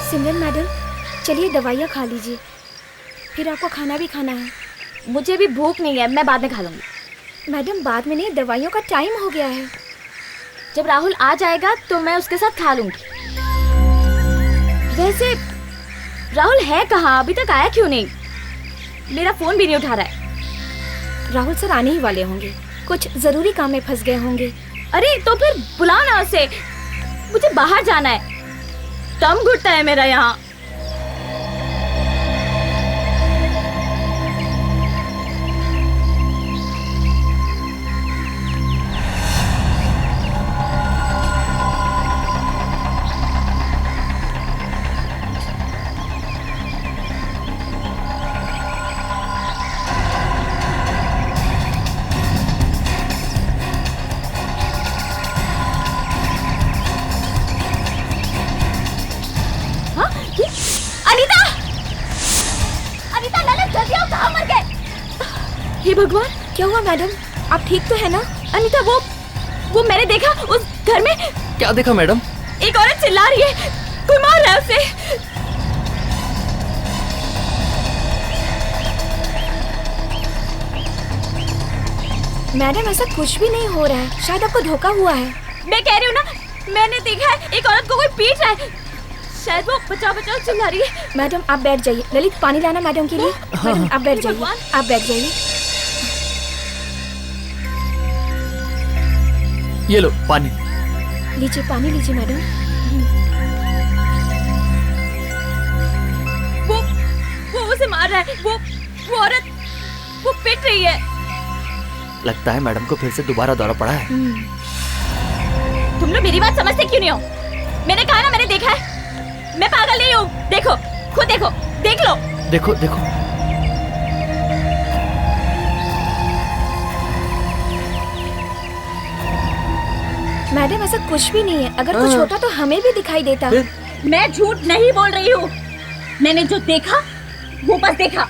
सिमरन madam, चलिए दवाइयाँ खा लीजिए, फिर आपको खाना भी खाना है। मुझे भी भूख नहीं है, मैं बाद में खा लूँगी। मैडम बाद में नहीं, दवाइयों का टाइम हो गया है। जब राहुल आ जाएगा तो मैं उसके साथ खा लूँगी। वैसे राहुल है कहाँ? अभी तक आया क्यों नहीं? मेरा फोन भी नहीं उठा रहा है। राहुल सर आने ही वाले होंगे, कुछ जरूरी काम में फंस गए होंगे। अरे तो फिर बुलाओ ना उसे, मुझे बाहर जाना है, दम घुटता है मेरा यहाँ। हे भगवान, क्या हुआ मैडम? आप ठीक तो है ना? अनीता, वो मैंने देखा उस घर में। क्या देखा मैडम? एक औरत चिल्ला रही है, कोई मार रहा है उसे। मैडम ऐसा कुछ भी नहीं हो रहा है, शायद आपको धोखा हुआ है। मैं कह रही हूँ ना, मैंने देखा है एक औरत को कोई पीट रहा है, शायद वो बचाओ बचाओ चिल्ला रही है। मैडम आप बैठ जाइए। ललित, पानी लाना मैडम के लिए। मैडम आप बैठ जाइए, आप बैठ जाइए। ये लो पानी। लीजिए पानी लीजिए मैडम। वो उसे मार रहा है, वो औरत वो पिट रही है। लगता है मैडम को फिर से दोबारा दौरा पड़ा है। तुम लोग मेरी बात समझते क्यों नहीं हो? मैंने कहा ना, मैंने देखा है, मैं पागल नहीं हूँ। देखो, खुद देखो, देख लो। देखो देखो। मैडम ऐसा कुछ भी नहीं है, अगर कुछ होता तो हमें भी दिखाई देता। मैं झूठ नहीं बोल रही हूँ, मैंने जो देखा वो बस देखा।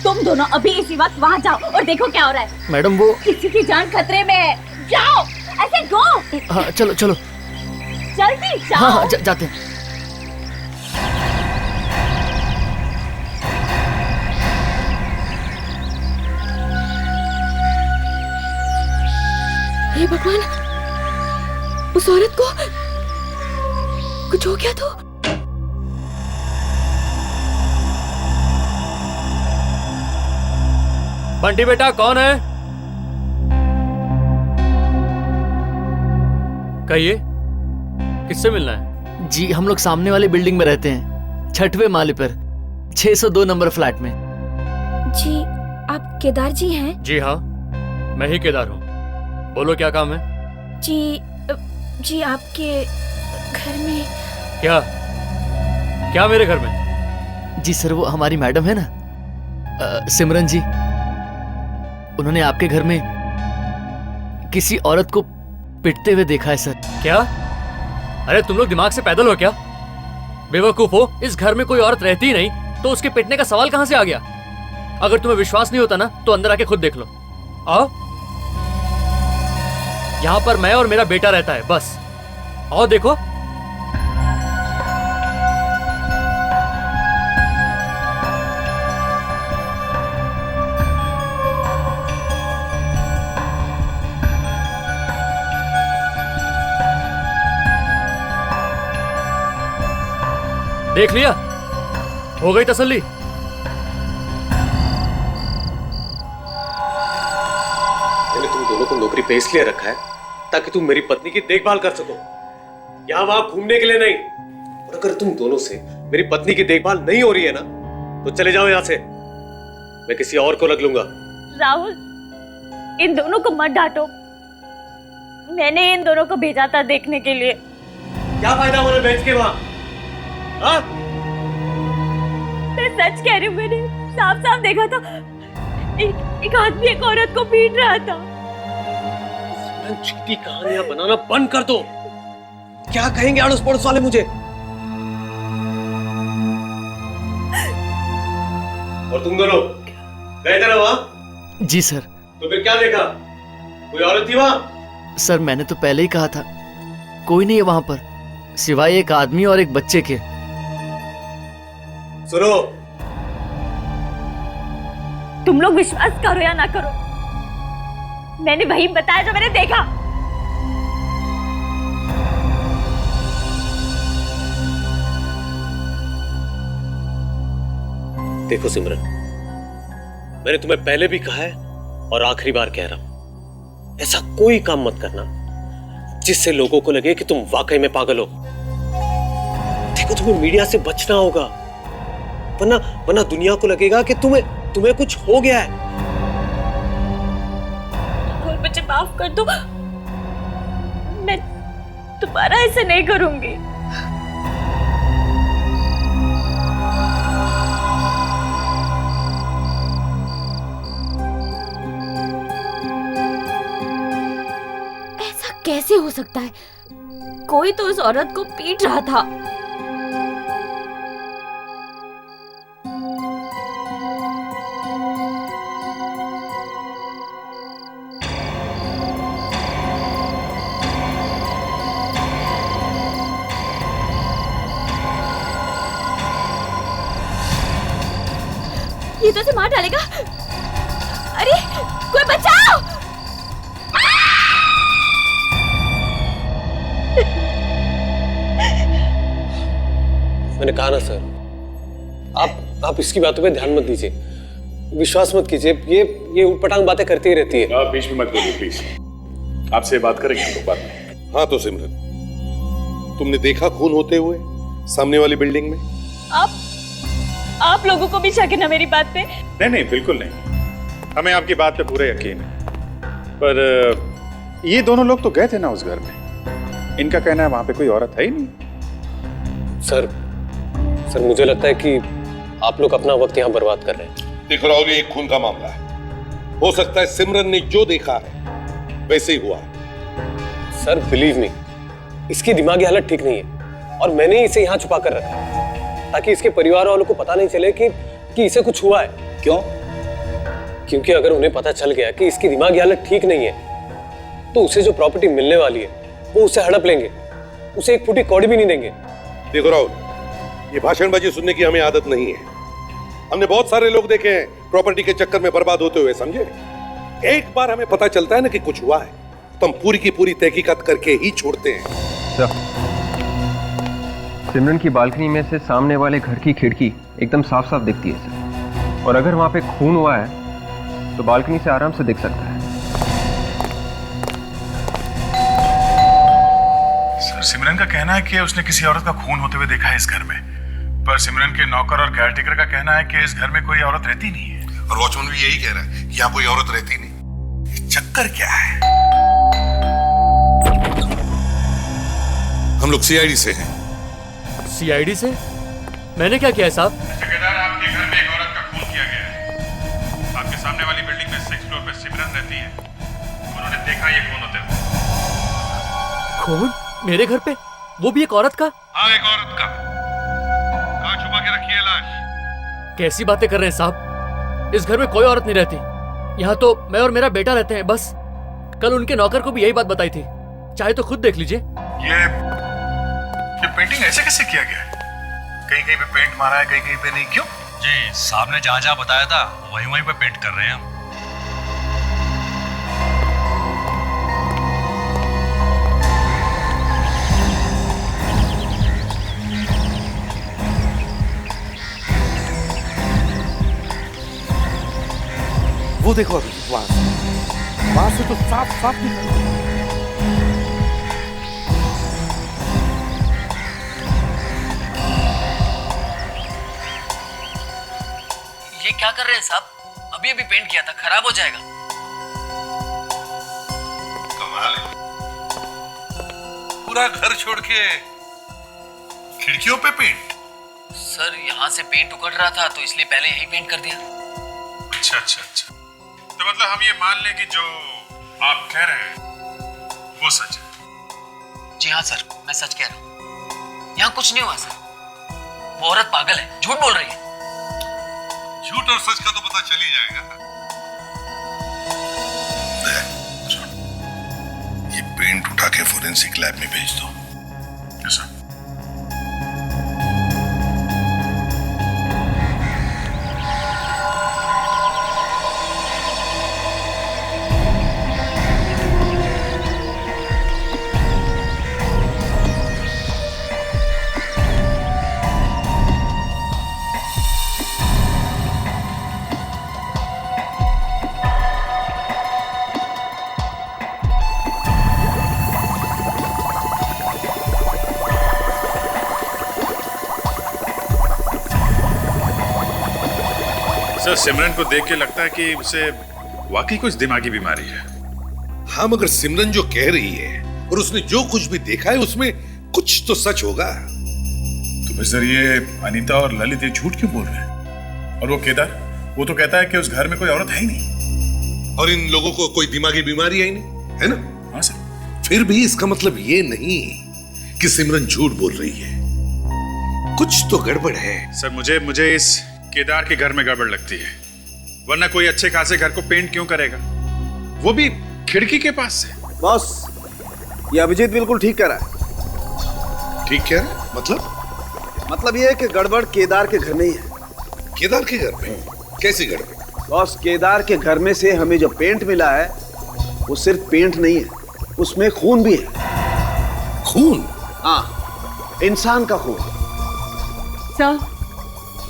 तुम दोनों अभी इसी वक्त वहाँ जाओ और देखो क्या हो रहा है। मैडम वो किसी की जान खतरे में है, जाओ, ऐसे गो। हाँ चलो चलो, जल्दी जाओ। हाँ जाते हैं। हे भगवान, उस औरत को कुछ हो गया तो। बंटी बेटा कौन है? कहिए, किससे मिलना है? जी हम लोग सामने वाली बिल्डिंग में रहते हैं, 6वें माले पर, 602 नंबर फ्लैट में। जी आप केदार जी हैं? जी हाँ, मैं ही केदार हूँ। बोलो क्या काम है? जी आपके घर में। क्या क्या मेरे घर में? जी सर, वो हमारी मैडम है ना, सिमरन जी, उन्होंने आपके घर में किसी औरत को पिटते हुए देखा है सर। क्या? अरे तुम लोग दिमाग से पैदल हो क्या? बेवकूफ हो, इस घर में कोई औरत रहती ही नहीं तो उसके पिटने का सवाल कहां से आ गया? अगर तुम्हें विश्वास नहीं होता ना तो अंदर आके खुद देख लो। आओ, यहाँ पर मैं और मेरा बेटा रहता है, बस। आओ देखो। देख लिया? हो गई तसल्ली? मैंने तुम दोनों को नौकरी पे इसलिए रखा है ताकि तुम मेरी पत्नी की देखभाल कर सको, यहाँ वहां घूमने के लिए नहीं। और अगर तुम दोनों से मेरी पत्नी की देखभाल नहीं हो रही है ना तो चले जाओ यहाँ से, मैं किसी और को रख लूंगा। राहुल, इन दोनों को मत डांटो, मैंने इन दोनों को भेजा था देखने के लिए। क्या फायदा उन्हें बेच के वहां? हाँ? मैं सच कह रही हूँ, मैंने साफ साफ देखा था, एक आदमी एक औरत को पीट रहा था। झूठी कहानियां बनाना बंद कर दो। क्या कहेंगे अड़ोस पड़ोस वाले मुझे? और तुम दोनों गए थे ना वहां? जी सर। तो फिर क्या देखा? कोई औरत थी वहां? सर मैंने तो पहले ही कहा था, कोई नहीं है वहां पर सिवाय एक आदमी और एक बच्चे के। सुनो, तुम लोग विश्वास करो या ना करो, मैंने वही बताया जो मैंने देखा। देखो सिमरन, मैंने तुम्हें पहले भी कहा है और आखिरी बार कह रहा हूं, ऐसा कोई काम मत करना जिससे लोगों को लगे कि तुम वाकई में पागल हो। देखो, तुम्हें मीडिया से बचना होगा, वरना दुनिया को लगेगा कि तुम्हें कुछ हो गया है। और मुझे माफ कर दो, मैं दोबारा ऐसा नहीं करूंगी। कैसे हो सकता है? कोई तो उस औरत को पीट रहा था। ये तो उसे मार डालेगा। अरे कोई बचाओ! मैंने कहा ना सर, आप इसकी बातों पे ध्यान मत दीजिए, विश्वास मत कीजिए, ये उटपटांग बातें करती ही रहती है। आप बीच में मत बोलिए प्लीज, आपसे बात करेंगे हम लोग बाद में। हाँ तो सिमरन, तुमने देखा खून होते हुए सामने वाली बिल्डिंग में? आप लोगों को भी शक है ना मेरी बात पे? नहीं बिल्कुल नहीं, हमें आपकी बात पे पूरा यकीन है। पर ये दोनों लोग तो गए थे ना उस घर में, इनका कहना है वहां पे कोई औरत है ही नहीं। सर मुझे लगता है कि आप लोग अपना वक्त यहाँ बर्बाद कर रहे हैं। देखो राहुल, ये एक खून का मामला है, हो सकता है सिमरन ने जो देखा है वैसे ही हुआ है। सर बिलीव मी, इसकी दिमागी हालत ठीक नहीं है और मैंने इसे यहाँ छुपा कर रखा है ताकि इसके परिवार वालों को पता नहीं चले कि इसे कुछ हुआ है। क्यों? क्योंकि अगर उन्हें पता चल गया कि इसकी दिमागी हालत ठीक नहीं है तो उसे जो प्रॉपर्टी मिलने वाली है वो उसे हड़प लेंगे, उसे एक फूटी कौड़ी भी नहीं देंगे। देखो राहुल, ये भाषणबाजी सुनने की हमें आदत नहीं है। हमने बहुत सारे लोग देखे हैं प्रॉपर्टी के चक्कर में बर्बाद होते हुए, समझे? एक बार हमें पता चलता है ना कि कुछ हुआ है तो हम पूरी की पूरी तहकीकात करके ही छोड़ते हैं। सिमरन की बालकनी में से सामने वाले घर की खिड़की एकदम साफ साफ दिखती है सर, और अगर वहां पे खून हुआ है तो बालकनी से आराम से दिख सकता है। सर सिमरन का कहना है कि उसने किसी औरत का खून होते हुए देखा है इस घर में, पर सिमरन के नौकर और केयरटेकर का कहना है कि इस घर में कोई औरत रहती नहीं है। और वॉचमैन भी यही कह रहा है कि यहाँ कोई औरत रहती नहीं। ये चक्कर क्या है? हम लोग सीआईडी से हैं। सीआईडी से? मैंने क्या किया है साहब? ठेकेदार, आपके घर में एक औरत का खून किया गया है। आपके सामने वाली बिल्डिंग में 6th फ्लोर पे सिमरन रहती है, उन्होंने देखा ये खून होते हुए। खून मेरे घर पे? वो भी एक औरत का? हाँ, एक औरत का। कहाँ छुपा के रखी है लाश? कैसी बातें कर रहे हैं साहब? इस घर में कोई औरत नहीं रहती, यहाँ तो मैं और मेरा बेटा रहते हैं बस। कल उनके नौकर को भी यही बात बताई थी, चाहे तो खुद देख लीजिए। ये पेंटिंग ऐसे कैसे किया गया है? कहीं कहीं पे पेंट मारा है, कहीं कहीं पे नहीं, क्यों? जी साहब ने जहाँ जहाँ बताया था वहीं वहीं पे पेंट कर रहे हैं हम। वो देखो वहां से तो साफ साफ दिख रहा है। ये क्या कर रहे हैं साहब? अभी अभी पेंट किया था, खराब हो जाएगा। कमाल है, पूरा घर छोड़ के खिड़कियों पे पेंट। सर यहाँ से पेंट उकड़ रहा था तो इसलिए पहले यही पेंट कर दिया। अच्छा अच्छा अच्छा, तो मतलब हम ये मान लें कि जो आप कह रहे हैं वो सच है? जी हाँ सर, मैं सच कह रहा हूँ। यहाँ कुछ नहीं हुआ सर, वो औरत पागल है, झूठ बोल रही है। झूठ और सच का तो पता चल ही जाएगा। ये पेंट उठा के फोरेंसिक लैब में भेज दो। कैसा? सर सिमरन को देख के लगता है कि उसे वाकई कुछ दिमागी बीमारी है। हाँ, मगर सिमरन जो कह रही है और उसने जो कुछ भी देखा है उसमें कुछ तो सच होगा। तो फिर सर ये अनीता और ललित ये झूठ क्यों बोल रहे हैं? और वो केदार, वो तो कहता है कि उस घर में कोई औरत है ही नहीं। और इन लोगों को कोई दिमागी बीमारी है ही नहीं, है ना? हाँ सर। फिर भी इसका मतलब ये नहीं कि सिमरन झूठ बोल रही है। कुछ तो गड़बड़ है। सर मुझे इस केदार के घर में गड़बड़ लगती है, वरना कोई अच्छे खासे घर को पेंट क्यों करेगा, वो भी खिड़की के पास से। बॉस, ये अभिजीत बिल्कुल ठीक कह रहा है। ठीक कह रहा है? मतलब ये है कि गड़बड़ केदार के घर में ही है। केदार के घर में? कैसी गड़बड़? बॉस, केदार के घर में से हमें जो पेंट मिला है वो सिर्फ पेंट नहीं है, उसमें खून भी है। खून? हाँ, इंसान का खून। सर,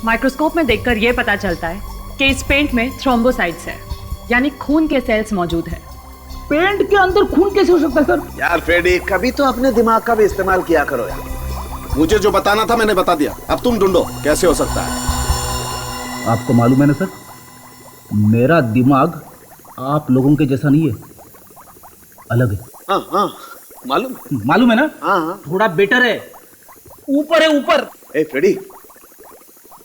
माइक्रोस्कोप में देखकर यह पता चलता है कि इस पेंट में थ्रोम्बोसाइट्स है, यानी खून के सेल्स मौजूद है। पेंट के अंदर खून कैसे हो सकता है सर? यार फ्रेडी, कभी तो अपने दिमाग का भी इस्तेमाल किया करो यार। मुझे जो बताना था मैंने बता दिया, अब तुम ढूंढो कैसे हो सकता है। आपको मालूम है ना सर, मेरा दिमाग आप लोगों के जैसा नहीं है, अलग है। हाँ हाँ, मालूम है ना? हाँ, थोड़ा बेटर है, ऊपर है ऊपर। ए फ्रेडी,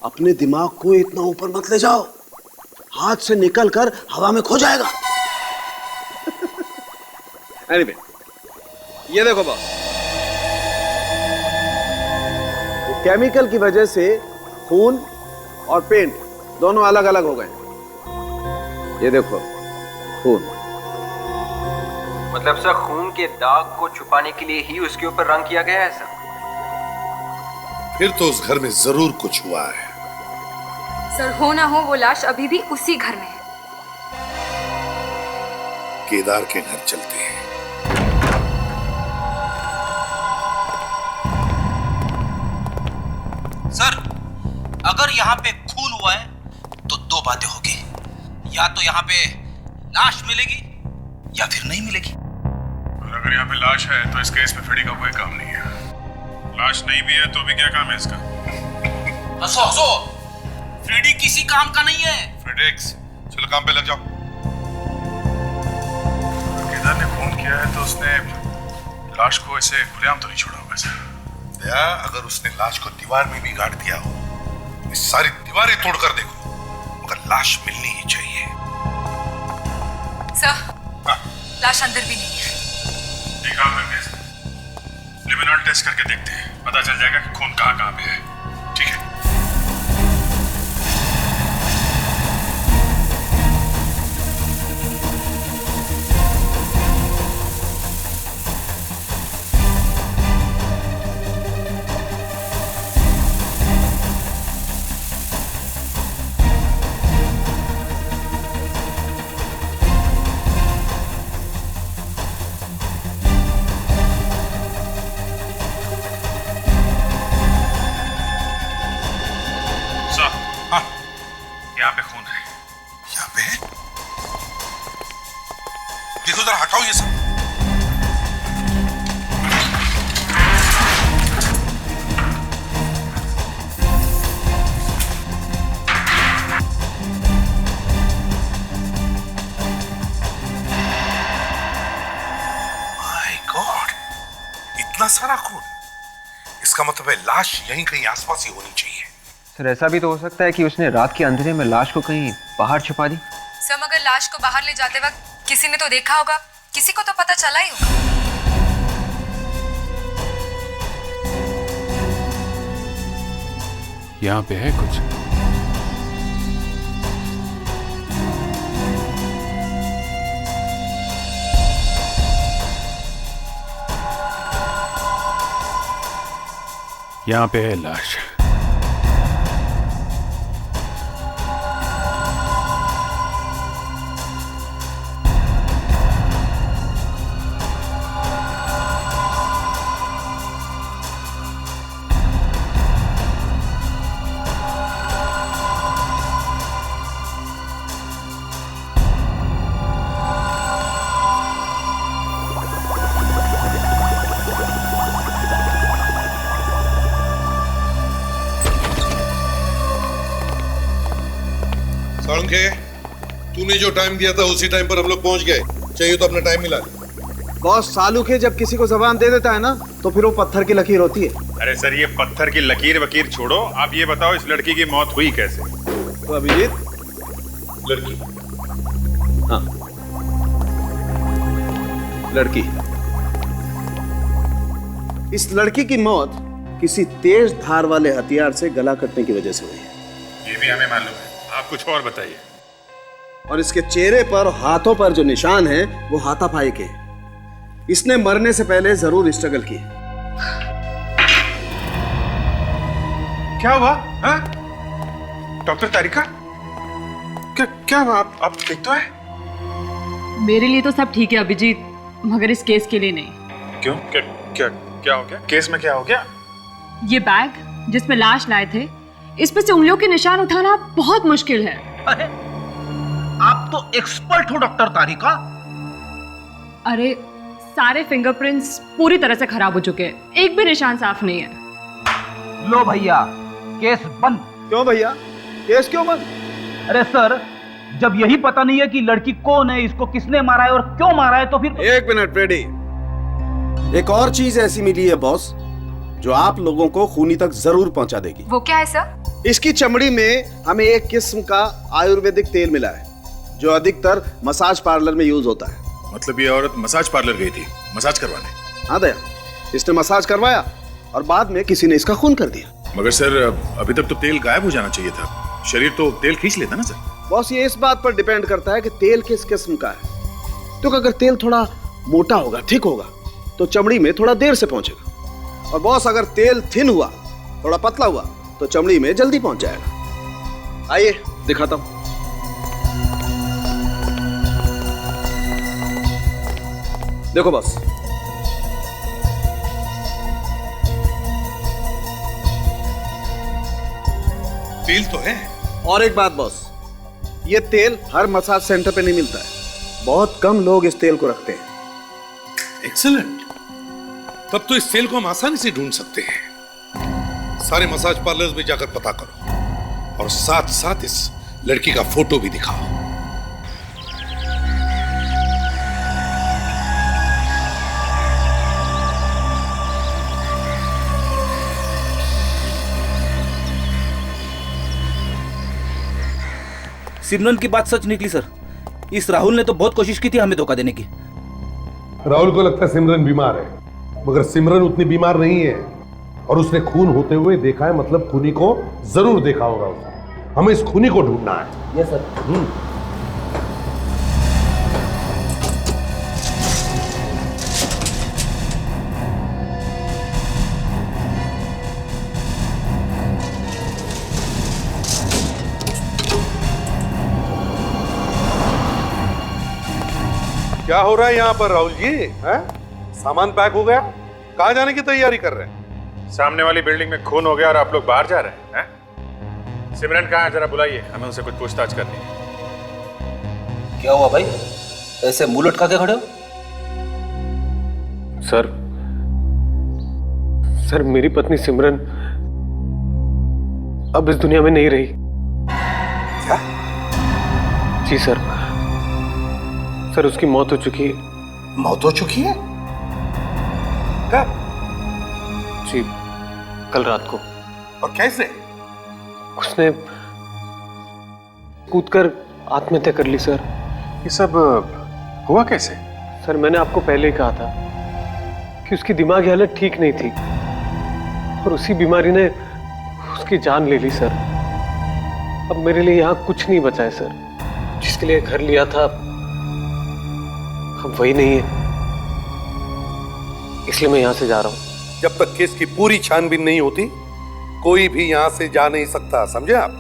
अपने दिमाग को इतना ऊपर मत ले जाओ, हाथ से निकल कर हवा में खो जाएगा। Anyway, ये देखो बॉस, केमिकल की वजह से खून और पेंट दोनों अलग अलग हो गए। ये देखो खून। मतलब सर खून के दाग को छुपाने के लिए ही उसके ऊपर रंग किया गया है सर? फिर तो उस घर में जरूर कुछ हुआ है। सर, हो ना हो वो लाश अभी भी उसी घर में है। केदार के घर चलते हैं। सर, अगर यहाँ पे खून हुआ है तो दो बातें होगी, या तो यहाँ पे लाश मिलेगी या फिर नहीं मिलेगी। और अगर यहाँ पे लाश है तो इस केस में फ्रेडी का कोई काम नहीं है। लाश नहीं भी है तो भी क्या काम है इसका? हंसो हंसो, फ्रेडी किसी काम का नहीं है। फ्रेडेक्स, चलो काम पे लग जाओ। केदार ने फोन किया है तो उसने लाश को ऐसे खुलेआम तो नहीं छोड़ा होगा सर। या अगर उसने लाश को दीवार में भी गाड़ दिया हो, तो सारी दीवारें तोड़कर देखो, मगर लाश मिलनी ही चाहिए। सर, लाश अंदर भी नहीं है। एक काम करते हैं सर, लिमिनॉल टेस्ट करके देखते हैं, पता चल जाएगा कि खून कहाँ कहाँ पे है। ठीक है? यहाँ पे खून है। यहाँ पे है? देखो जरा, हटाओ ये सब। माय गॉड, इतना सारा खून! इसका मतलब है लाश यहीं कहीं आसपास ही होनी चाहिए। सर ऐसा भी तो हो सकता है कि उसने रात के अंधेरे में लाश को कहीं बाहर छुपा दी। सर, मगर लाश को बाहर ले जाते वक्त किसी ने तो देखा होगा, किसी को तो पता चला ही होगा। यहाँ पे है कुछ। यहाँ पे है लाश। साळुंखे, तूने जो टाइम दिया था उसी टाइम पर हम लोग पहुंच गए। चाहिए तो अपना टाइम मिला। बॉस, सालुखे जब किसी को जबान दे देता है ना तो फिर वो पत्थर की लकीर होती है। अरे सर, ये पत्थर की लकीर वकीर छोड़ो, आप ये बताओ इस लड़की की मौत हुई कैसे? तो अभिजीत, लड़की, हाँ लड़की, इस लड़की की मौत किसी तेज धार वाले हथियार से गला कटने की वजह से हुई है। ये भी हमें मालूम है, आप कुछ और बताइए। और इसके चेहरे पर, हाथों पर जो निशान है वो हाथापाई के। इसने मरने से पहले जरूर स्ट्रगल की। क्या हुआ? हाँ? डॉक्टर तारिका, क्या क्या हुआ? आप ठीक तो है? मेरे लिए तो सब ठीक है अभिजीत, मगर इस केस के लिए नहीं। क्यों? क्या क्या क्या हो गया? केस में क्या हो गया? ये बैग जिसमें लाश लाए थे, इस पे से उंगलियों के निशान उठाना बहुत मुश्किल है। अरे आप तो एक्सपर्ट हो डॉक्टर तारिका। अरे सारे फिंगरप्रिंट्स पूरी तरह से खराब हो चुके हैं, एक भी निशान साफ नहीं है। लो भैया, केस बंद। क्यों भैया, केस क्यों बंद? अरे सर, जब यही पता नहीं है कि लड़की कौन है, इसको किसने मारा है और क्यों मारा है, तो फिर। एक मिनट फ्रेडी, एक और चीज ऐसी मिली है बॉस जो आप लोगों को खूनी तक जरूर पहुंचा देगी। वो क्या है सर? इसकी चमड़ी में हमें एक किस्म का आयुर्वेदिक तेल मिला है जो अधिकतर मसाज पार्लर में यूज होता है। मतलब ये औरत मसाज पार्लर गई थी मसाज करवाने? हाँ दया, इसने मसाज करवाया और बाद में किसी ने इसका खून कर दिया। मगर सर, अभी तक तो तेल गायब हो जाना चाहिए था, शरीर तो तेल खींच लेता ना सर। बॉस, ये इस बात पर डिपेंड करता है कि तेल किस किस्म का है। तो अगर तेल थोड़ा मोटा होगा, ठीक होगा, तो चमड़ी में थोड़ा देर से पहुंचेगा। और बॉस, अगर तेल थिन हुआ, थोड़ा पतला हुआ, तो चमड़ी में जल्दी पहुंच जाएगा। आइए दिखाता हूं। देखो बॉस, तेल तो है। और एक बात बॉस, ये तेल हर मसाज सेंटर पे नहीं मिलता है, बहुत कम लोग इस तेल को रखते हैं। एक्सीलेंट, तब तो इस तेल को हम आसानी से ढूंढ सकते हैं। सारे मसाज पार्लर्स में जाकर पता करो और साथ साथ इस लड़की का फोटो भी दिखाओ। सिमरन की बात सच निकली सर। इस राहुल ने तो बहुत कोशिश की थी हमें धोखा देने की। राहुल को लगता है सिमरन बीमार है, मगर सिमरन उतनी बीमार नहीं है और उसने खून होते हुए देखा है, मतलब खूनी को जरूर देखा होगा उसने। हमें इस खूनी को ढूंढना है। Yes sir. क्या हो रहा है यहाँ पर राहुल जी? हैं? सामान पैक हो गया? कहाँ जाने की तैयारी कर रहे हैं? सामने वाली बिल्डिंग में खून हो गया और आप लोग बाहर जा रहे हैं? सिमरन कहाँ है? जरा बुलाइए, हमें उनसे कुछ पूछताछ करनी है। क्या हुआ भाई, ऐसे मुंह लटका के खड़े हो? सर मेरी पत्नी सिमरन अब इस दुनिया में नहीं रही। क्या? जी सर, उसकी मौत हो चुकी है। मौत हो चुकी है? कब? जी, कल रात को। और कैसे? उसने कूदकर आत्महत्या कर ली सर। ये सब हुआ कैसे? सर मैंने आपको पहले ही कहा था कि उसकी दिमागी हालत ठीक नहीं थी और उसी बीमारी ने उसकी जान ले ली सर। अब मेरे लिए यहाँ कुछ नहीं बचा है सर। जिसके लिए घर लिया था अब वही नहीं है, इसलिए मैं यहाँ से जा रहा हूँ। जब तक केस की पूरी छानबीन नहीं होती कोई भी यहाँ से जा नहीं सकता, समझे आप?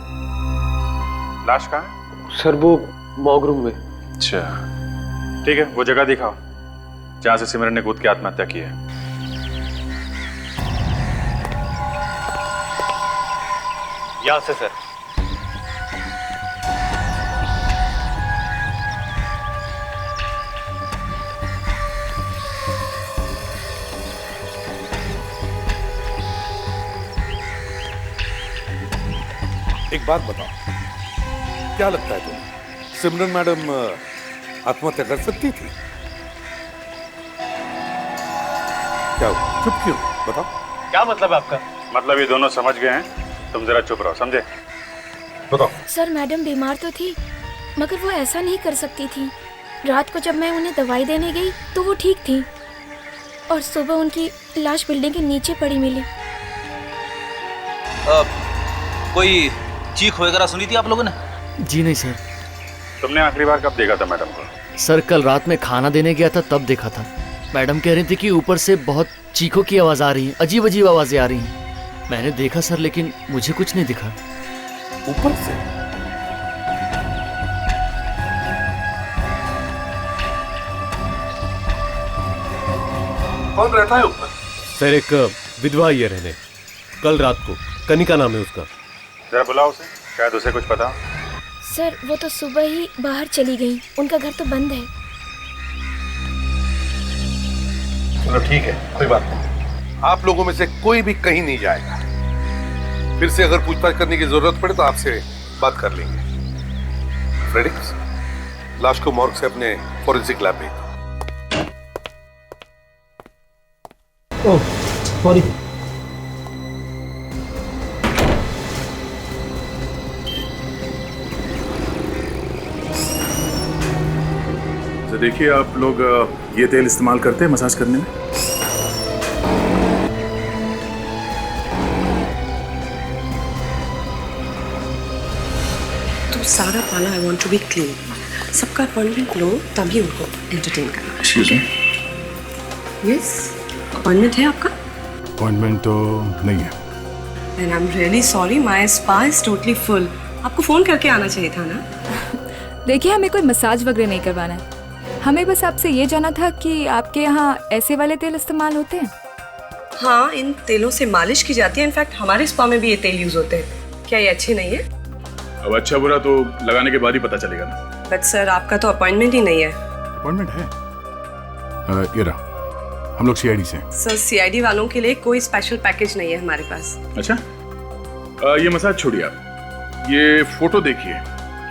लाश कहाँ है? सर वो मॉर्ग रूम में। अच्छा ठीक है, वो जगह दिखाओ जहां से सिमरन ने कूद के आत्महत्या की है। यहाँ से सर। एक बात बताओ, क्या लगता है तुम्हें, सिमरन मैडम आत्महत्या कर सकती थी? क्या हुआ? चुप क्यों? बताओ। क्या मतलब आपका? मतलब ये दोनों समझ गए हैं, तुम जरा चुप रहो, समझे? बताओ। सर मैडम बीमार तो थी, मगर वो ऐसा नहीं कर सकती थी। रात को जब मैं उन्हें दवाई देने गई तो वो ठीक थी, और सुबह उनकी लाश बिल्डिंग के नीचे पड़ी मिली। कोई चीख वगैरह सुनी थी आप लोगों ने? जी नहीं सर। तुमने आखिरी बार कब देखा था मैडम को? सर कल रात में खाना देने गया था तब देखा था। मैडम कह रही थी कि ऊपर से बहुत चीखों की आवाज आ रही है, अजीब अजीब आवाजें आ रही हैं। मैंने देखा सर, लेकिन मुझे कुछ नहीं दिखा। ऊपर से? कौन रहता है ऊपर? सर एक विधवा ये रहने, कल रात को। कनिका नाम है उसका। जरा बुलाओ उसे, शायद उसे कुछ पता। सर वो तो सुबह ही बाहर चली गई, उनका घर तो बंद है। चलो ठीक है, कोई बात नहीं। आप लोगों में से कोई भी कहीं नहीं जाएगा। फिर से अगर पूछताछ करने की जरूरत पड़े तो आपसे बात कर लेंगे। फ्रेडिक्स, लाश को मॉर्ग से अपने फॉरेंसिक लैब भेज दो। Oh sorry. तो देखिए, आप लोग ये तेल इस्तेमाल करते हैं मसाज करने में? तो सारा पाना I want to be clean. सबका अपॉइंटमेंट लो तभी उनको एंटरटेन करना। Excuse me? यस, अपॉइंटमेंट है आपका? अपॉइंटमेंट तो नहीं है। And I am really sorry, my spa is totally full. आपको फोन करके आना चाहिए था ना। देखिए, हमें कोई मसाज वगैरह नहीं करवाना है। हमें बस आपसे ये जाना था कि आपके यहाँ ऐसे वाले तेल इस्तेमाल होते हैं? हाँ, इन तेलों से मालिश की जाती है। इनफैक्ट हमारे स्पा में भी ये तेल यूज होते हैं। क्या ये अच्छे नहीं है? अब अच्छा बुरा तो लगाने के बाद ही पता चलेगा ना। बट सर, आपका तो अपॉइंटमेंट ही नहीं है। अपॉइंटमेंट है? ये रहा, हम लोग सीआईडी से हैं। सर, सीआईडी वालों के लिए कोई स्पेशल पैकेज नहीं है हमारे पास। अच्छा, ये मसाज छोड़िए आप, ये फोटो देखिए।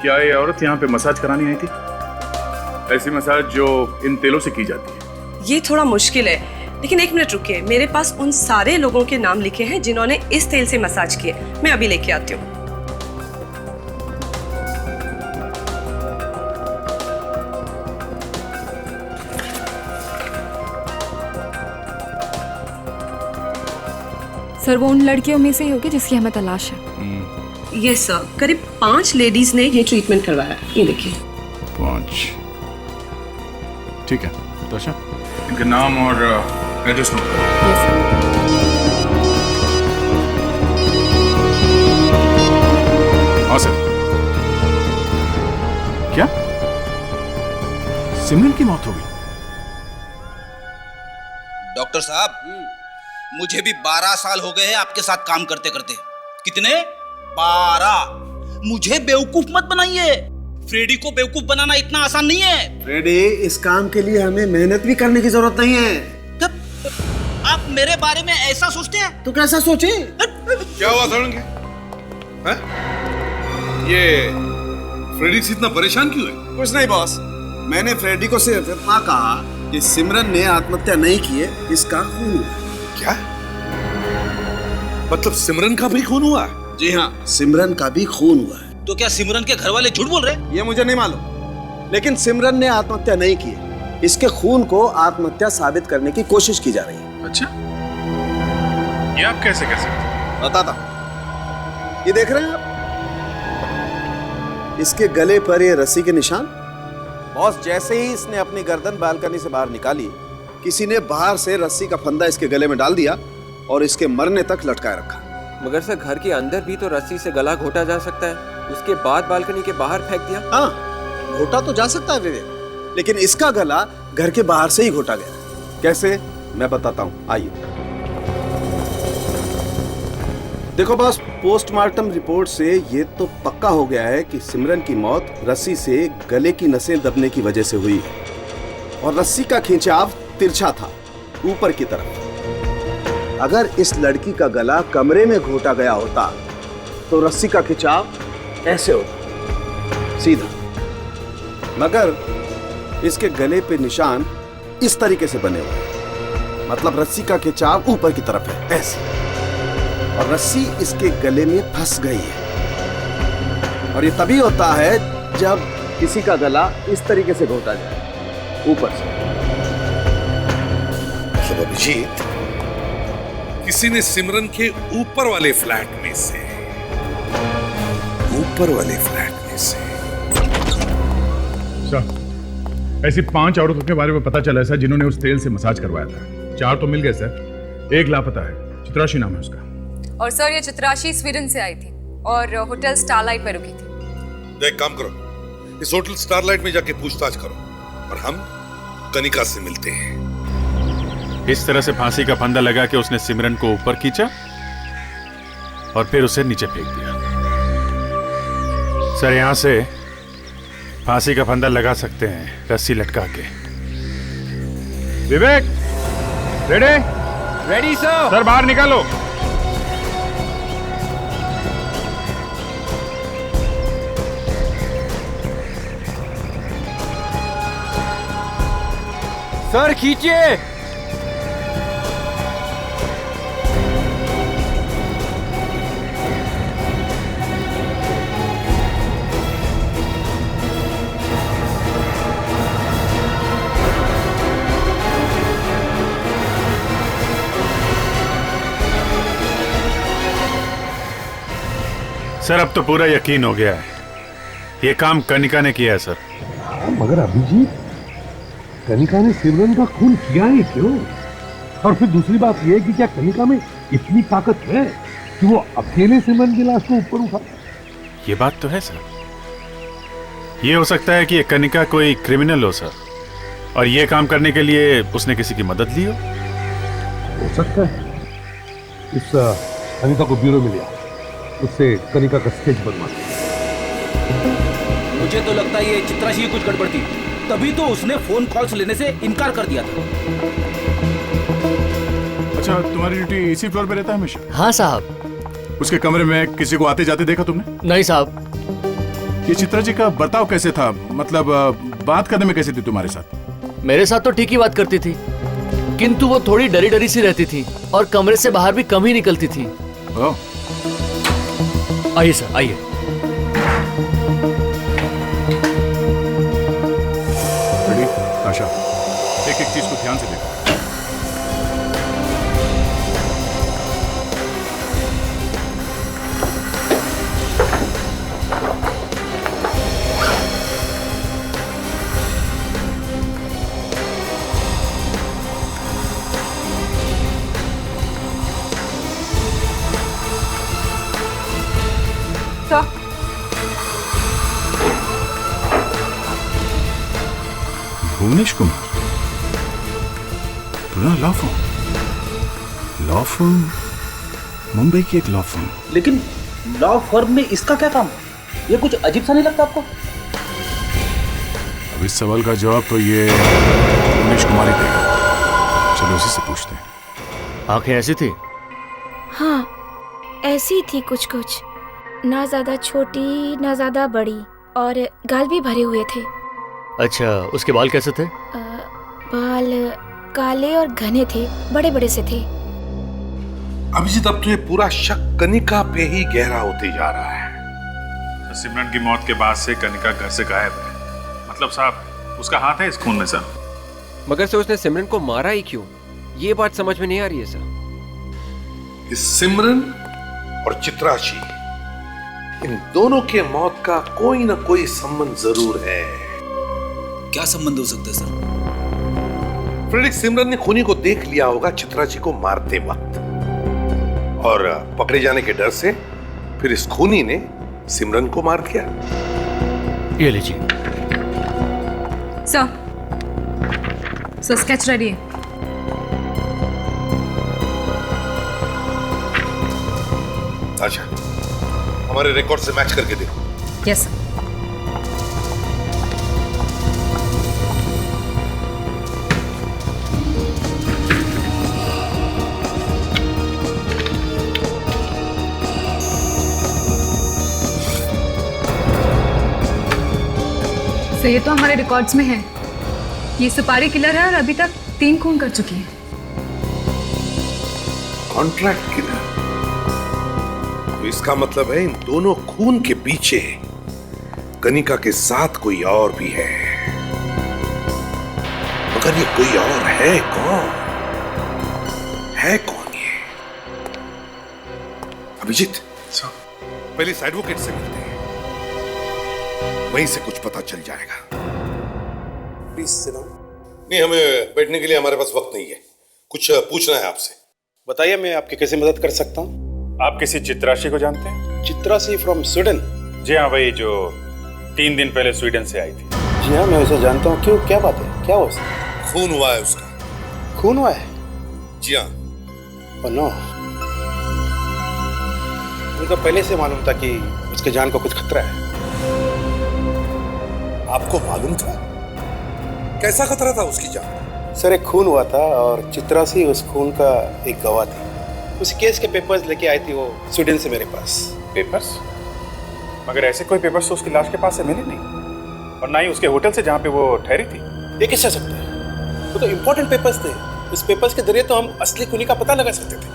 क्या ये औरत यहाँ पे मसाज करानी आई थी? ऐसी मसाज जो इन तेलों से की जाती है। ये थोड़ा मुश्किल है, लेकिन एक मिनट रुकिए। मेरे पास उन सारे लोगों के नाम लिखे हैं जिन्होंने इस तेल से मसाज किए। मैं अभी लेके आती हूँ। सर वो उन लड़कियों में से ही होगी जिसकी हमें तलाश है। यस सर, करीब 5 लेडीज ने ये ट्रीटमेंट करवाया। ये देखिए। 5, ठीक है। तो अच्छा, इनके नाम और एड्रेस नोट करो। हाँ सर। क्या सिमरन की मौत हो गई? डॉक्टर साहब, मुझे भी 12 साल हो गए हैं आपके साथ काम करते करते। कितने? 12। मुझे बेवकूफ मत बनाइए। फ्रेडी को बेवकूफ बनाना इतना आसान नहीं है। फ्रेडी, इस काम के लिए हमें मेहनत भी करने की जरूरत नहीं है। आप मेरे बारे में ऐसा सोचते हैं? तो कैसा सोचे? क्या हुआ सड़न के? ये फ्रेडी से इतना परेशान क्यों है? कुछ नहीं बॉस, मैंने फ्रेडी को सिर्फ इतना कहा कि सिमरन ने आत्महत्या नहीं की है, इसका खून हुआ। क्या मतलब सिमरन का भी खून हुआ? जी हाँ, सिमरन का भी खून हुआ है। तो क्या सिमरन के घर वाले झूठ बोल रहे हैं? ये मुझे नहीं मालूम, लेकिन सिमरन ने आत्महत्या नहीं की है। इसके खून को आत्महत्या साबित करने की कोशिश की जा रही है। अच्छा, ये आप कैसे कर सकते? बताता हूं। ये देख रहे हैं आप, इसके गले पर ये रस्सी के निशान। बॉस, जैसे ही इसने अपनी गर्दन बालकनी से बाहर निकाली, किसी ने बाहर से रस्सी का फंदा इसके गले में डाल दिया और इसके मरने तक लटकाए रखा। मगर सर, घर के अंदर भी तो रस्सी से गला घोटा जा सकता है, उसके बाद बालकनी के बाहर फेंक दिया। हाँ, घोटा तो जा सकता है विवेक, लेकिन इसका गला घर के बाहर से ही घोटा गया। कैसे, मैं बताता हूं, आइए। देखो बॉस, पोस्टमार्टम रिपोर्ट से ये तो पक्का हो गया है कि सिमरन की मौत रस्सी से गले की नसें दबने की वजह से हुई है, और रस्सी का खिंचाव तिरछा था ऊपर की तरफ। अगर इस लड़की का गला कमरे में घोटा गया होता तो रस्सी का खिंचाव ऐसे होता। सीधा, मगर इसके गले पे निशान इस तरीके से बने हुए हैं, मतलब रस्सी का खिंचाव ऊपर की तरफ है ऐसे, और रस्सी इसके गले में फंस गई है। और ये तभी होता है जब किसी का गला इस तरीके से घोटा जाए ऊपर से। मतलब अभिजीत, किसी ने सिमरन के ऊपर वाले फ्लैट में से सर, ऐसी 5 औरतों के बारे में पता चला है सर जिन्होंने उस तेल से मसाज करवाया था। 4 तो मिल गए सर, 1 लापता है। चित्राशी नाम है उसका। और सर ये चित्राशी स्वीडन से आई थी और होटल स्टारलाइट में रुकी थी। तो एक काम करो, इस होटल स्टारलाइट में जाके पूछताछ करो और हम कनिका से मिलते हैं। इस तरह से फांसी का फंदा लगा के उसने सिमरन को ऊपर खींचा और फिर उसे नीचे फेंक दिया। सर, यहां से फांसी का फंदा लगा सकते हैं रस्सी लटका के। विवेक, रेडी? Ready sir. सर बाहर निकालो। सर खींचिए। सर अब तो पूरा यकीन हो गया है, ये काम कनिका ने किया है सर। मगर अभिजीत, कनिका ने सिमरन का खून किया ही क्यों? और फिर दूसरी बात यह कि क्या कनिका में इतनी ताकत है कि वो अकेले सिमरन की लाश को ऊपर उठा? ये बात तो है सर। ये हो सकता है कि ये कनिका कोई क्रिमिनल हो सर, और ये काम करने के लिए उसने किसी की मदद ली हो सकता है। इस कनिका को ब्यूरो में लिया, उससे कनिका का स्केच बनवा। मुझे तो लगता है ये चित्राशी की कुछ गड़बड़ थी, तभी तो उसने फोन कॉल्स लेने से इनकार कर दिया था। अच्छा, तुम्हारी ड्यूटी इसी फ्लोर पे रहता है हमेशा? हाँ साहब। उसके कमरे में किसी को आते जाते देखा तुमने? नहीं साहब। ये चित्रा जी का बर्ताव कैसे था, मतलब बात करने में कैसे थी तुम्हारे साथ? मेरे साथ तो ठीक ही बात करती थी, किंतु वो थोड़ी डरी डरी सी रहती थी और कमरे से बाहर भी कम ही निकलती थी। ओह। आइए सर, आइए। आशा, एक एक चीज को ध्यान से देखो। भुवनेश कुमार, पूरा लॉ फर्म, मुंबई की एक लॉ फर्म। लेकिन लॉ फर्म में इसका क्या काम? ये कुछ अजीब सा नहीं लगता आपको? अब इस सवाल का जवाब तो ये भुवनेश कुमार ही देगा। चलो उसी से पूछते हैं। आंखें ऐसी थी? हाँ, ऐसी थी कुछ कुछ, ना ज्यादा छोटी ना ज्यादा बड़ी, और गाल भी भरे हुए थे। अच्छा, उसके बाल कैसे थे? बाल काले और घने थे, बड़े बड़े से थे। अभिजीत, अब तो ये पूरा शक कनिका पे ही गहरा होते जा रहा है। सिमरन की मौत के बाद से कनिका घर से गायब है, मतलब साहब उसका हाथ है इस खून में सर। मगर से उसने सिमरन को मारा ही क्यों, ये बात समझ में नहीं आ रही है सर। इस सिमरन और चित्राशी, इन दोनों के मौत का कोई ना कोई संबंध जरूर है। क्या संबंध हो सकता है सर? फ्रेडरिक, सिमरन ने खूनी को देख लिया होगा चित्राची को मारते वक्त, और पकड़े जाने के डर से फिर इस खूनी ने सिमरन को मार दिया। ये लीजिए सर, स्केच रेडी है। अच्छा, हमारे रिकॉर्ड से मैच करके देखो। Yes sir. सर ये तो हमारे रिकॉर्ड्स में है। ये सुपारी किलर है और अभी तक 3 खून कर चुकी है। Contract killer? तो इसका मतलब है इन दोनों खून के पीछे कनिका के साथ कोई और भी है। मगर ये कोई और है कौन? है कौन ये? अभिजीत, पहले इस एडवोकेट से मिलते हैं, वहीं से कुछ पता चल जाएगा। Please sit down. नहीं, हमें बैठने के लिए हमारे पास वक्त नहीं है, कुछ पूछना है आपसे। बताइए, मैं आपकी कैसे मदद कर सकता हूँ? आप किसी चित्राशी को जानते हैं? Chitrashi from Sweden? जी हाँ, वही जो 3 दिन पहले स्वीडन से आई थी। जी हाँ, मैं उसे जानता हूँ। क्यों, क्या बात है? क्या हुआ उसका? खून हुआ है उसका। खून हुआ है? जी हाँ। नो, मुझे पहले से मालूम था कि उसके जान को कुछ खतरा है। आपको मालूम था? कैसा खतरा था उसकी जान? सर, एक खून हुआ था और चित्रासी उस खून का एक गवाह थी। उस केस के पेपर्स लेके आई थी वो स्वीडन से मेरे पास। पेपर्स? मगर ऐसे कोई पेपर्स तो उसकी लाश के पास से मिले नहीं, और ना ही उसके होटल से जहाँ पे वो ठहरी थी। ये कैसे हो सकता है? वो तो इम्पोर्टेंट पेपर्स थे। इस पेपर्स के जरिए तो हम असली खूनी का पता लगा सकते थे।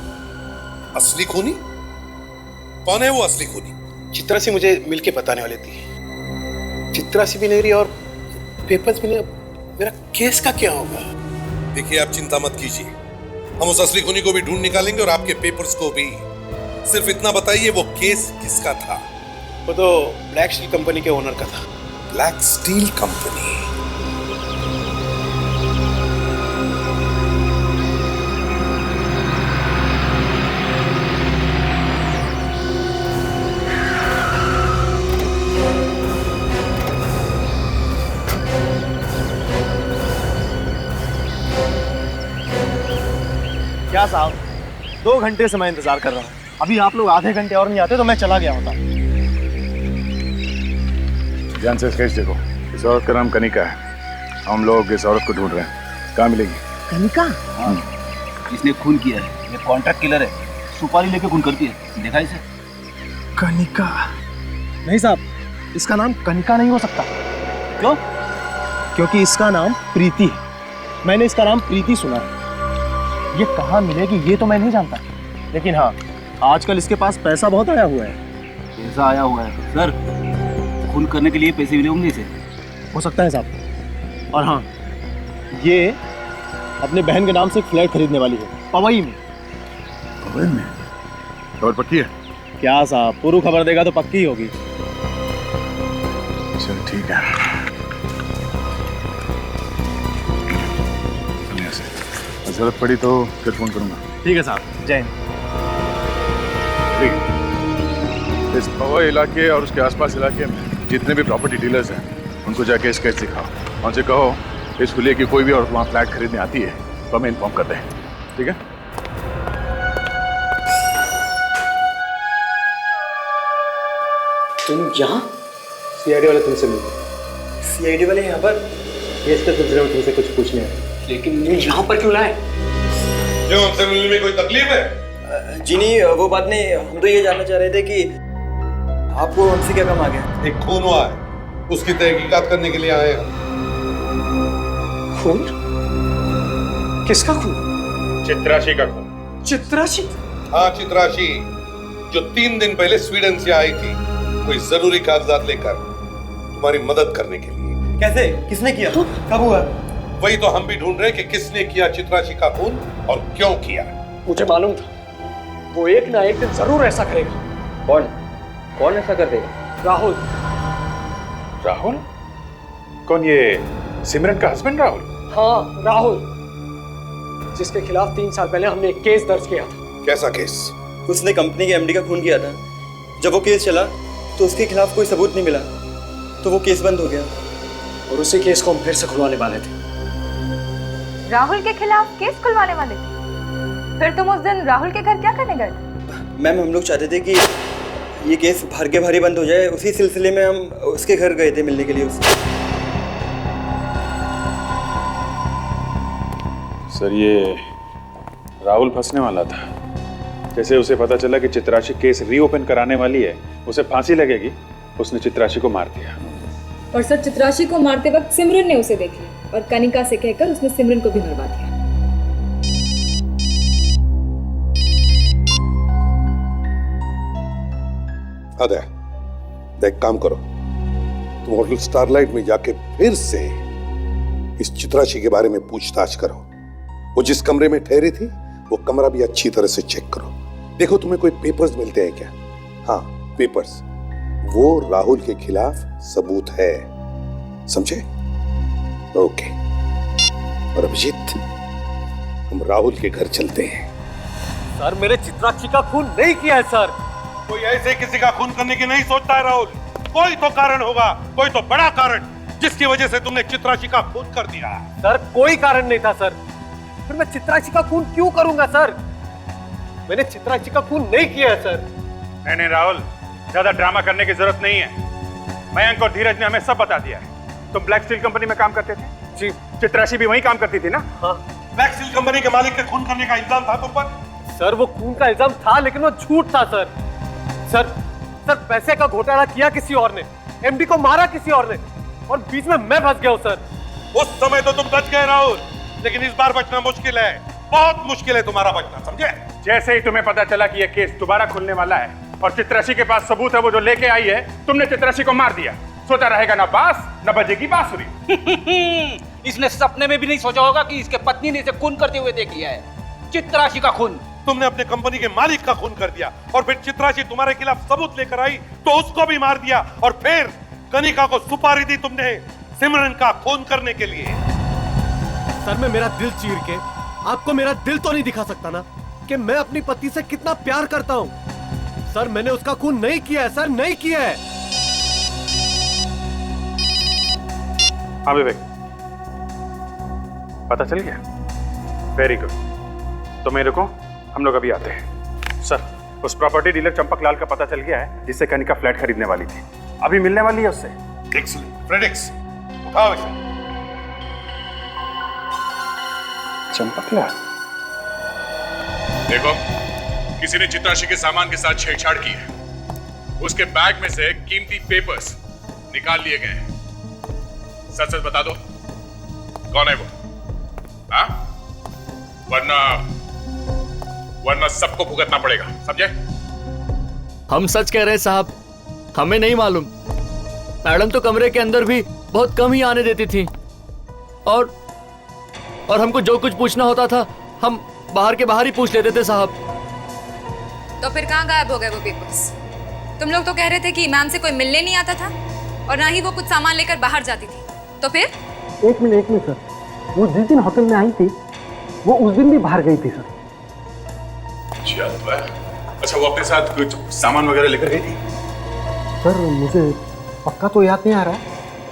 असली खूनी? कौन है वो असली खूनी? चित्रासी मुझे मिलके बताने वाली थी। चित्रासी भी नहीं रही और पेपर्स भी नहीं। मेरा केस का क्या होगा? देखिए, आप चिंता मत कीजिए, हम उस असली खूनी को भी ढूंढ निकालेंगे और आपके पेपर्स को भी। सिर्फ इतना बताइए, वो केस किसका था? वो तो ब्लैक स्टील कंपनी के ओनर का था। Black steel company? क्या साहब, 2 घंटे से मैं इंतजार कर रहा हूँ। अभी आप लोग आधे घंटे और नहीं आते तो मैं चला गया होता। ध्यान से स्केच देखो। इस औरत का नाम कनिका है। हम लोग इस औरत को ढूंढ रहे हैं। कहाँ मिलेगी? कनिका? हाँ, इसने खून किया है। ये कॉन्ट्रैक्ट किलर है, सुपारी लेके खून करती है। देखा इसे? कनिका? नहीं साहब, इसका नाम कनिका नहीं हो सकता। क्यों? क्योंकि इसका नाम प्रीति है। मैंने इसका नाम प्रीति सुना है। ये कहाँ मिलेगी ये तो मैं नहीं जानता, लेकिन हाँ, आजकल इसके पास पैसा बहुत आया हुआ है। पैसा आया हुआ है? सर, खून करने के लिए पैसे मिले होंगे इसे। हो सकता है साहब। और हाँ, ये अपने बहन के नाम से एक फ्लैट खरीदने वाली है, पवई में। पवई में? खबर पक्की है? क्या साहब, पूरी खबर देगा तो पक्की होगी। चल ठीक है, जरूरत पड़ी तो फिर फोन करूंगा। ठीक है साहब, जय हिंद। इस पवई इलाके और उसके आसपास इलाके में जितने भी प्रॉपर्टी डीलर्स हैं, उनको जाके स्केच दिखाओ। उनसे कहो इस खुले की कोई भी औरत वहाँ फ्लैट खरीदने आती है तो हमें इन्फॉर्म कर दें, ठीक है? तुम यहाँ? सीआईडी वाले तुमसे मिले। सीआईडी वाले यहाँ पर? केस के सिलसिले में तुमसे कुछ पूछने हैं। लेकिन ये यहाँ पर क्यों लाए? क्यों, हमसे मिलने में कोई तकलीफ है? जी नहीं, वो बात नहीं। हम तो ये जानना चाह रहे थे कि आपको हमसे क्या काम आ गया? एक खून हुआ है, उसकी तहकीकात करने के लिए आए हैं। खून? किसका खून? चित्राशी का खून। चित्राशी? हाँ, चित्राशी, जो 3 दिन पहले स्वीडन से आई थी, कोई जरूरी कागजात लेकर तुम्हारी मदद करने के लिए। कैसे? किसने किया? कब हुआ? वही तो हम भी ढूंढ रहे हैं कि किसने किया चित्राशी का खून और क्यों किया। मुझे मालूम था वो एक ना एक दिन जरूर ऐसा करेगा। कौन ऐसा कर देगा? राहुल। राहुल? कौन, ये सिमरन का हस्बैंड राहुल? हाँ, राहुल, जिसके खिलाफ 3 साल पहले हमने एक केस दर्ज किया था। कैसा केस? उसने कंपनी के एमडी का खून किया था। जब वो केस चला तो उसके खिलाफ कोई सबूत नहीं मिला, तो वो केस बंद हो गया और उसी केस को हम फिर से खुलवाने वाले थे। राहुल के खिलाफ केस खुलवाने वाले? फिर तुम उस दिन राहुल के घर क्या करने गए थे? मैम, हम लोग चाहते थे कि ये केस भार के भारी बंद हो जाए। उसी सिलसिले में हम उसके घर गए थे मिलने के लिए उससे। सर, ये राहुल फंसने वाला था। जैसे उसे पता चला कि चित्राशी केस रीओपन कराने वाली है, उसे फांसी लगेगी, उसने चित्राशी को मार दिया। और सर चित्राशी को मारते वक्त सिमरन ने उसे देख लिया और कनिका से कहकर उसने सिमरन को भी मरवा दिया। अदय, एक काम करो, तुम होटल स्टारलाइट में जाके फिर से इस चित्राशी के बारे में पूछताछ करो। वो जिस कमरे में ठहरी थी वो कमरा भी अच्छी तरह से चेक करो। देखो तुम्हें कोई पेपर्स मिलते हैं क्या? हाँ, पेपर्स। वो राहुल के खिलाफ सबूत है, समझे? ओके। और अभिजीत, हम राहुल के घर चलते हैं। सर मैंने चित्राक्षी का खून नहीं किया है सर। कोई ऐसे किसी का खून करने की नहीं सोचता है राहुल। कोई तो कारण होगा, कोई तो बड़ा कारण, जिसकी वजह से तुमने चित्राक्षी का खून कर दिया। सर कोई कारण नहीं था सर, फिर मैं चित्राक्षी का खून क्यों करूंगा सर? मैंने चित्राक्षी का खून नहीं किया है सर। नहीं राहुल, ज्यादा ड्रामा करने की जरूरत नहीं है। मयंक और धीरज ने हमें सब बता दिया है। तुम ब्लैक स्टील कंपनी में काम करते थे जी, चित्राशी भी वहीं काम करती थी ना? हाँ। ब्लैक स्टील कंपनी के मालिक के खून करने का इल्जाम था तुम पर? सर वो खून का इल्जाम था लेकिन वो झूठ था सर। सर पैसे का घोटाला किया किसी और ने, एमडी को मारा किसी और ने, और बीच में मैं फंस गया हूं सर। उस समय तो तुम बच गए राहुल, लेकिन इस बार बचना मुश्किल है, बहुत मुश्किल है तुम्हारा बचना, समझे? जैसे ही तुम्हें पता चला कि यह केस दोबारा खुलने वाला है और चित्राशी के पास सबूत है वो जो लेके आई है, तुमने चित्राशी को मार दिया। सोचा रहेगा ना बांस न बजेगी बांसुरी। इसने सपने में भी नहीं सोचा होगा कि इसके पत्नी ने इसे खून करते हुए देख लिया है। चित्राशी का खून। तुमने अपने कंपनी के मालिक का खून कर दिया और फिर चित्राशी तुम्हारे खिलाफ सबूत लेकर आई तो उसको भी मार दिया, और फिर कनिका को सुपारी दी तुमने सिमरन का खून करने के लिए। सर मैं मेरा दिल चीर के आपको मेरा दिल तो नहीं दिखा सकता ना कि मैं अपनी पत्नी से कितना प्यार करता हूं। सर मैंने उसका खून नहीं किया है सर, नहीं किया है। हाँ विवेक, पता चल गया? Very good. तो मेरे को हम लोग अभी आते हैं। सर, उस प्रॉपर्टी डीलर चंपक लाल का पता चल गया है जिससे कनिका फ्लैट खरीदने वाली थी। अभी मिलने वाली है उससे। एक्सीलेंट। फ्रेडिक्स, उठाओ इसे। चंपक लाल? देखो, किसी ने चित्राशी के सामान के साथ छेड़छाड़ की है। उसके बैग में से कीमती पेपर्स निकाल लिए गए हैं। सच सच बता दो, कौन है वो? हाँ? वरना सबको भुगतना पड़ेगा, समझे? हम सच कह रहे हैं साहब, हमें नहीं मालूम। मैडम तो कमरे के अंदर भी बहुत कम ही आने देती थी, और हमको जो कुछ पूछना होता था हम बाहर के बाहर ही पूछ लेते थे साहब। तो फिर कहाँ गायब हो गए वो पेपर्स? तुम लोग तो कह रहे थे कि मैम से कोई मिलने नहीं आता था और ना ही वो कुछ सामान लेकर बाहर जाती थी, तो फिर? एक मिनट सर, वो जिस दिन होटल में आई थी वो उस दिन भी बाहर गई थी सर। अच्छा, वो अपने साथ कुछ सामान वगैरह लेकर गई थी? सर मुझे पक्का तो याद नहीं आ रहा,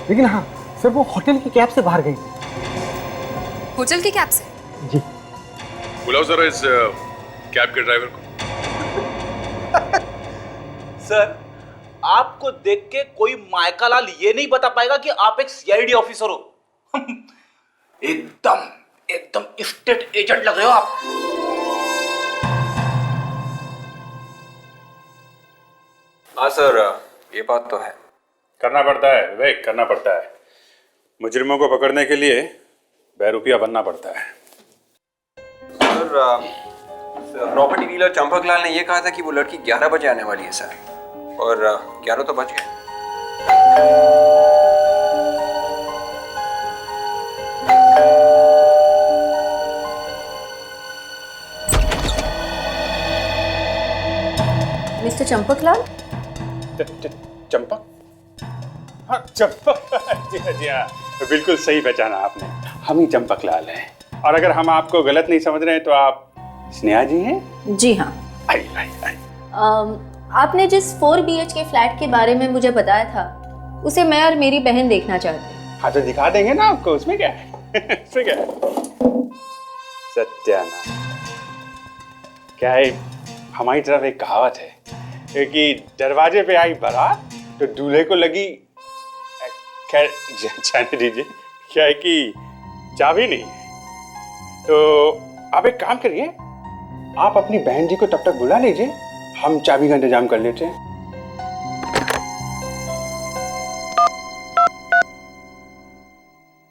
लेकिन हाँ सर वो होटल की कैब से बाहर गई थी। होटल की कैब से? जी। बुलाओ जरा इस कैब के ड्राइवर को। सर, आपको देख के कोई मायकालाल ये नहीं बता पाएगा कि आप एक सीआईडी ऑफिसर हो। एकदम स्टेट एजेंट लग रहे हो आप। हाँ सर, ये बात तो है। करना पड़ता है विवेक, करना पड़ता है। मुजरिमों को पकड़ने के लिए बेरुपया बनना पड़ता है। सर, प्रॉपर्टी डीलर चंपक लाल ने ये कहा था कि वो लड़की 11 बजे आने वाली है सर, और 11 तो बज गए। मिस्टर चंपक लाल? चंपक? हाँ चंपक। जी हाँ, बिल्कुल सही पहचाना आपने। हम ही चंपक लाल हैं, और अगर हम आपको गलत नहीं समझ रहे हैं तो आप स्नेहा जी हैं? जी हाँ। आई। आपने जिस 4 BHK फ्लैट के बारे में मुझे बताया था उसे मैं और मेरी बहन देखना चाहते हैं। हाँ तो दिखा देंगे ना आपको, उसमें क्या है? उसमें क्या है? सत्यानाश। क्या है, हमारी तरफ एक कहावत है कि दरवाजे पे आई बारात तो दूल्हे को लगी, खैर जाने दीजिए, क्या है कि चाबी नहीं। तो आप एक काम करिए, आप अपनी बहन जी को तब तक बुला लीजिए, हम चाबी का इंतजाम कर लेते हैं।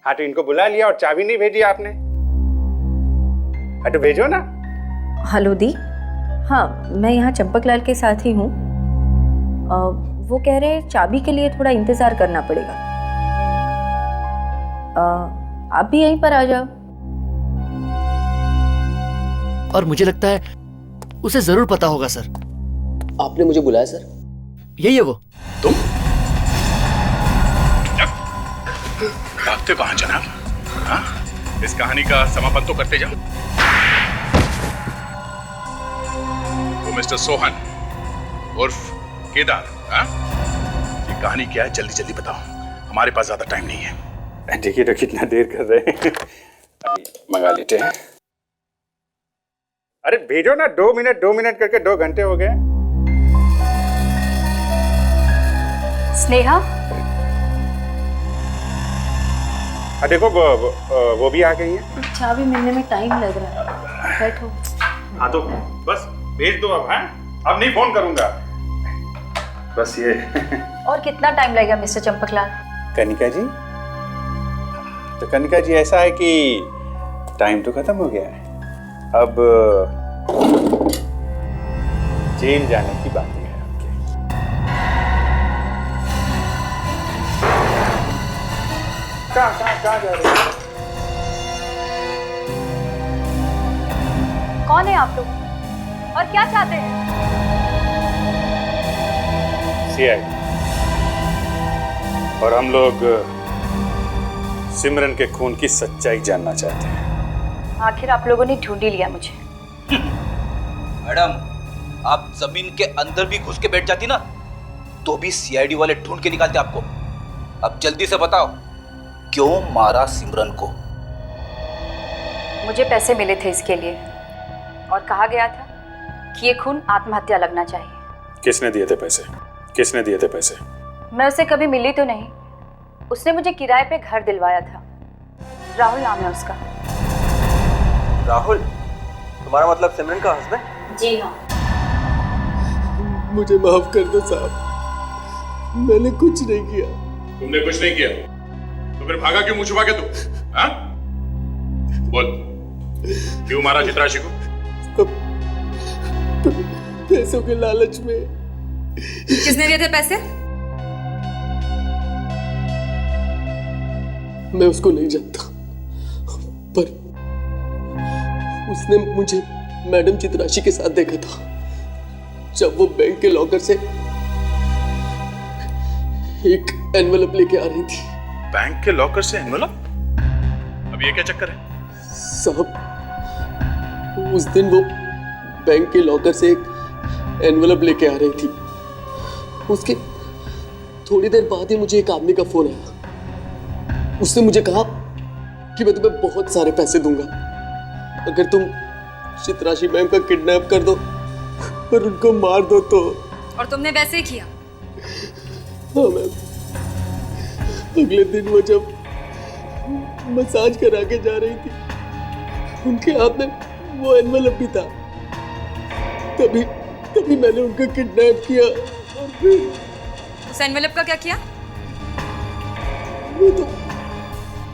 हाँ तो इनको बुला लिया और चाबी नहीं भेजी आपने। हाँ तो भेजो ना। हेलो दी। हाँ मैं यहाँ चंपकलाल के साथ ही हूँ। वो कह रहे हैं चाबी के लिए थोड़ा इंतजार करना पड़ेगा। आप भी यहीं पर आ जाओ। और मुझे लगता है उसे जरूर पता होगा सर। आपने मुझे बुलाया सर? यही है वो। तुम भागते कहां जनाब? हाँ? इस कहानी का समापन तो करते जाओ। वो मिस्टर सोहन उर्फ केदार, हाँ? ये कहानी क्या है जल्दी जल्दी बताओ, हमारे पास ज्यादा टाइम नहीं है। देखिए तो कितना देर कर रहे हैं। अभी मंगा लेते हैं। अरे भेजो ना, 2 मिनट करके 2 घंटे हो गए। स्नेहा देखो वो भी आ गई है। चाबी मिलने में टाइम लग रहा है। बैठो। हाँ तो बस भेज दो अब। हाँ अब नहीं फोन करूंगा, बस ये। और कितना टाइम लगेगा मिस्टर चंपकलाल? कनिका जी, तो कनिका जी ऐसा है कि टाइम तो खत्म हो गया है, अब जेल जाने की बात है आपके। कहाँ जा रहे हैं? कौन है आप लोग और क्या चाहते हैं? सीआईडी और हम लोग सिमरन के खून की सच्चाई जानना चाहते हैं। आखिर आप लोगों ने ढूंढ ही लिया मुझे। मैडम, आप जमीन के अंदर भी घुस के बैठ जाती ना, तो भी सीआईडी वाले ढूंढ के निकालते आपको। अब जल्दी से बताओ, क्यों मारा सिमरन को? मुझे पैसे मिले थे इसके लिए और कहा गया था कि ये खून आत्महत्या लगना चाहिए। किसने दिए थे पैसे? किसने दिए थे पैसे? मैं उसे कभी मिली तो नहीं, उसने मुझे किराए पे घर दिलवाया था। राहुल नाम है उसका। राहुल? तुम्हारा मतलब सिमरन का हस्बैंड? जी हाँ। मुझे माफ कर दो साहब, मैंने कुछ नहीं किया। तुमने कुछ नहीं किया तो फिर भागा क्यों मुंह छुपा के तू? हाँ? बोल, क्यों मारा चित्राशी को? पैसों के लालच में। किसने दिए थे पैसे? मैं उसको नहीं जानता, पर उसने मुझे मैडम चित्राशी के साथ देखा था जब वो बैंक के लॉकर से एक एनवेलप लेके आ रही थी। बैंक के लॉकर से एनवेलप? अब ये क्या चक्कर है? साहब, उस दिन वो बैंक के लॉकर से एक एनवेलप लेके आ रही थी। उसके थोड़ी देर बाद ही मुझे एक आदमी का फोन आया। उसने मुझे कहा कि मैं तुम्हें बहुत सारे पैसे दूंगा अगर तुम चित्राशी मैम का किडनैप कर दो और उनको मार दो तो। और तुमने वैसे ही किया? हाँ मैम। अगले दिन वो जब मसाज करा के जा रही थी, उनके हाथ में वो एनवेलप भी था। तभी मैंने उनको किडनैप किया और फिर उस एनवेलप का क्या किया? वो तो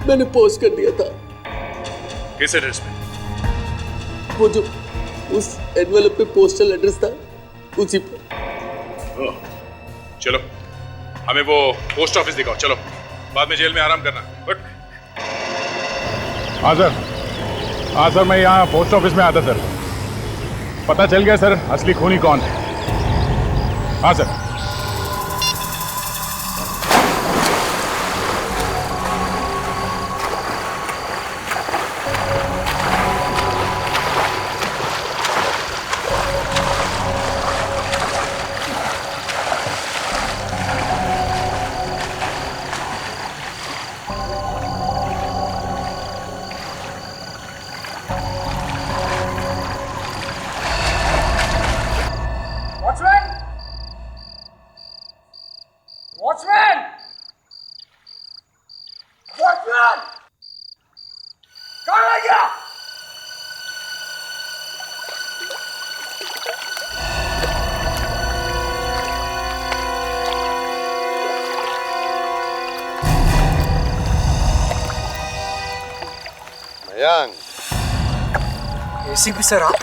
मैंने पोस्ट कर दिया था। किस एड्रेस पे? वो जो उस एनवेलप पे पोस्टल एड्रेस था उसी पर। चलो हमें वो पोस्ट ऑफिस दिखाओ, चलो बाद में जेल में आराम करना। बट हाँ सर, मैं यहाँ पोस्ट ऑफिस में आता सर। पता चल गया सर असली खूनी कौन है। हाँ सर। मयांक, एसी भी सर आप?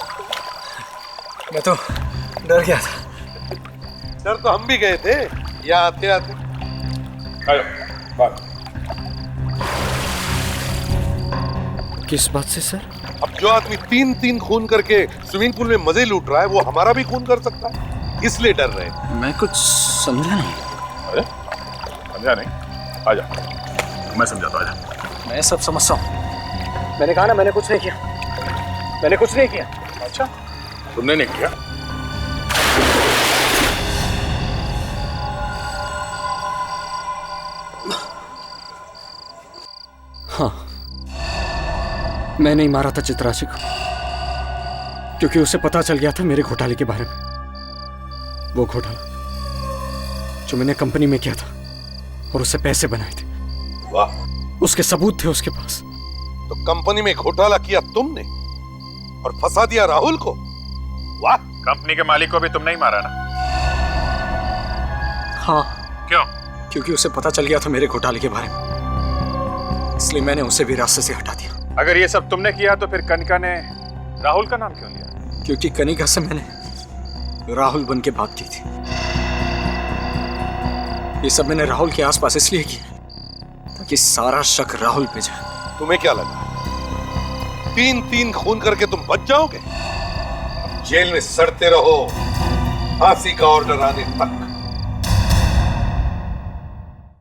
मैं तो डर गया था। डर तो हम भी गए थे यहाँ आते आते। किस बात से सर? अब जो आदमी 3-3 खून करके स्विमिंग पूल में मजे लूट रहा है वो हमारा भी खून कर सकता है, इसलिए डर रहे हैं। मैं कुछ समझा नहीं। अरे समझा नहीं? आजा, मैं समझाता हूं, आजा। मैं सब समझता हूँ। मैंने कहा ना मैंने कुछ नहीं किया। मैंने कुछ नहीं किया। अच्छा, तुमने नहीं किया? हाँ, मैंने ही मारा था चित्राशी को, क्योंकि उसे पता चल गया था मेरे घोटाले के बारे में। वो घोटाला जो मैंने कंपनी में किया था और उससे पैसे बनाए थे। वाह, उसके सबूत थे उसके पास। तो कंपनी में घोटाला किया तुमने और फंसा दिया राहुल को। वाह, कंपनी के मालिक को भी तुमने ही मारा ना? हाँ। क्यों? क्योंकि उसे पता चल गया था मेरे घोटाले के बारे में, इसलिए मैंने उसे भी रास्ते से हटा दिया। अगर ये सब तुमने किया तो फिर कनिका ने राहुल का नाम क्यों लिया? क्योंकि कनिका से मैंने राहुल बन के बात की थी। ये सब मैंने राहुल के आसपास इसलिए किया ताकि सारा शक राहुल पे जाए। तुम्हें क्या लगा 3-3 खून करके तुम बच जाओगे? जेल में सड़ते रहो फांसी का ऑर्डर आने तक।